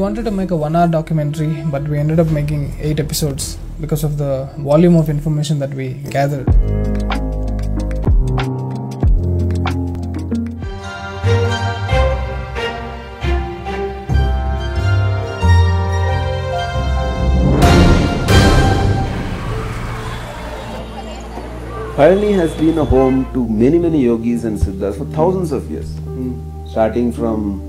wanted to make a 1 hour documentary, but we ended up making 8 episodes because of the volume of information that we gathered. Paytm has been a home to many yogis and siddhas for thousands of years. Starting from,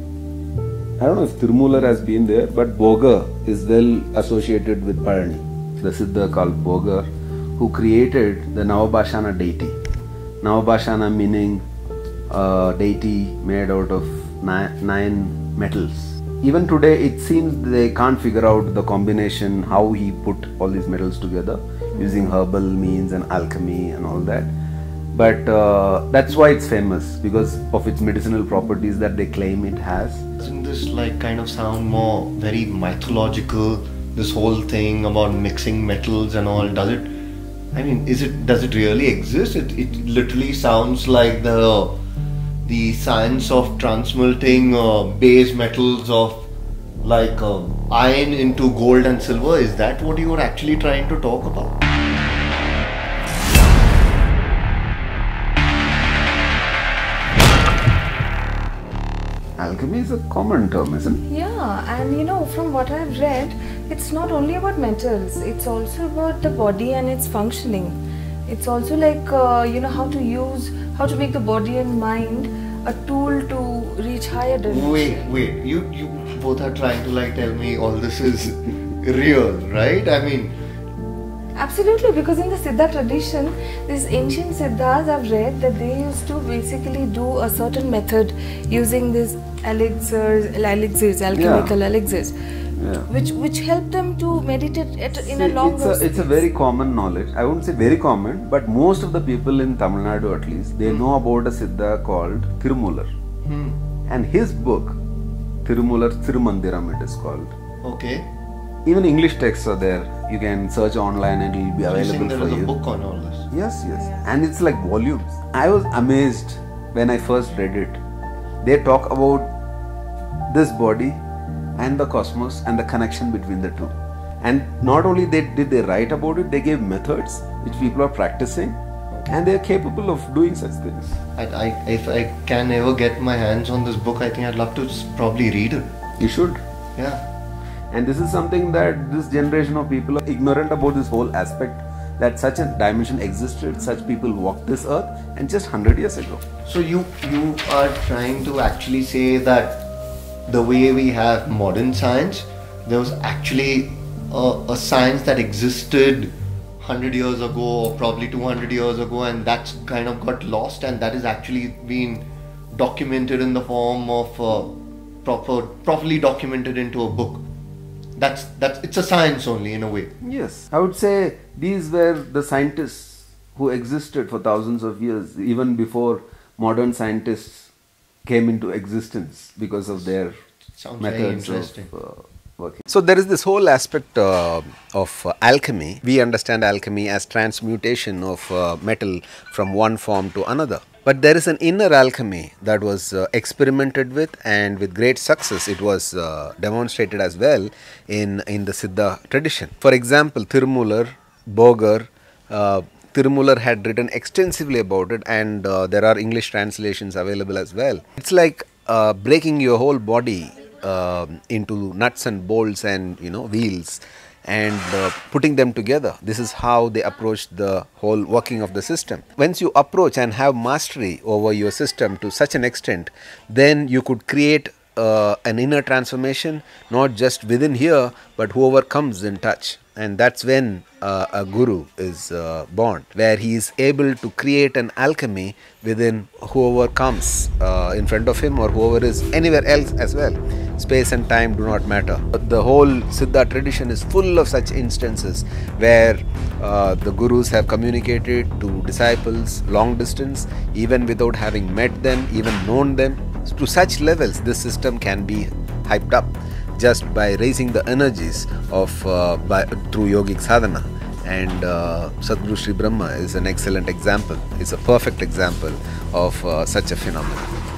I don't know if 𝘀𝗂𝗽𝗍 has been there, but 𝘀𝗂𝗽𝗍 is well associated with Paytm, the siddha called 𝘀𝗂𝗽𝗍, who created the Navabhashana deity. Navabhashana meaning a deity made out of 9 metals. Even today it seems they can't figure out the combination, how he put all these metals together using herbal means and alchemy and all that. But that's why it's famous, because of its medicinal properties that they claim it has. Doesn't this like kind of sound more very mythological, this whole thing about mixing metals and all? Does it, I mean, does it really exist? It literally sounds like the science of transmuting base metals of like iron into gold and silver. Is that what you were actually trying to talk about? Alchemy is a common term, isn't it? Yeah, and you know, from what I've read, it's not only about metals, it's also about the body and its functioning. It's also like, you know, how to make the body and mind a tool to reach higher dimensions. Wait, you both are trying to like tell me all this is real, right? I mean, absolutely, because in the Siddha tradition, these ancient Siddhas, I've read that they used to basically do a certain method using these elixirs, alchemical elixirs, which help them to meditate in a longer space. It's a very common knowledge. I wouldn't say very common, but most of the people in Tamil Nadu at least, they know about a Siddha called 𝘀𝗂𝗽𝗍. And his book, 𝘀𝗂𝗽𝗍 Thirumandiram it is called. Okay. Even English texts are there. You can search online and it will be available for you. There is a book on all this. Yes. And it's like volumes. I was amazed when I first read it. They talk about this body and the cosmos and the connection between the two. And not only did they write about it, they gave methods which people are practicing, and they are capable of doing such things. If I can ever get my hands on this book, I think I'd love to probably read it. You should. Yeah. And this is something that this generation of people are ignorant about, this whole aspect, that such a dimension existed, such people walked this earth, and just 100 years ago. So you are trying to actually say that the way we have modern science, there was actually a science that existed 100 years ago or probably 200 years ago, and that's kind of got lost, and that is actually been documented in the form of properly documented into a book. It's a science only in a way. Yes, I would say these were the scientists who existed for thousands of years, even before modern scientists came into existence, because of their methods of working. So there is this whole aspect of alchemy. We understand alchemy as transmutation of metal from one form to another. But there is an inner alchemy that was experimented with, and with great success it was demonstrated as well in the Siddha tradition. For example, 𝘀𝗂𝗽𝗍, 𝘀𝗂𝗽𝗍 had written extensively about it, and there are English translations available as well. It's like breaking your whole body into nuts and bolts and wheels, and putting them together. This is how they approached the whole working of the system. Once you approach and have mastery over your system to such an extent, then you could create an inner transformation, not just within here, but whoever comes in touch. And that's when a guru is born, where he is able to create an alchemy within whoever comes in front of him, or whoever is anywhere else as well. Space and time do not matter. The whole Siddha tradition is full of such instances where the gurus have communicated to disciples long distance, even without having met them, even known them. To such levels, this system can be hyped up just by raising the energies of through yogic sadhana. And Sadhguru Shribrahma is an excellent example. It's a perfect example of such a phenomenon.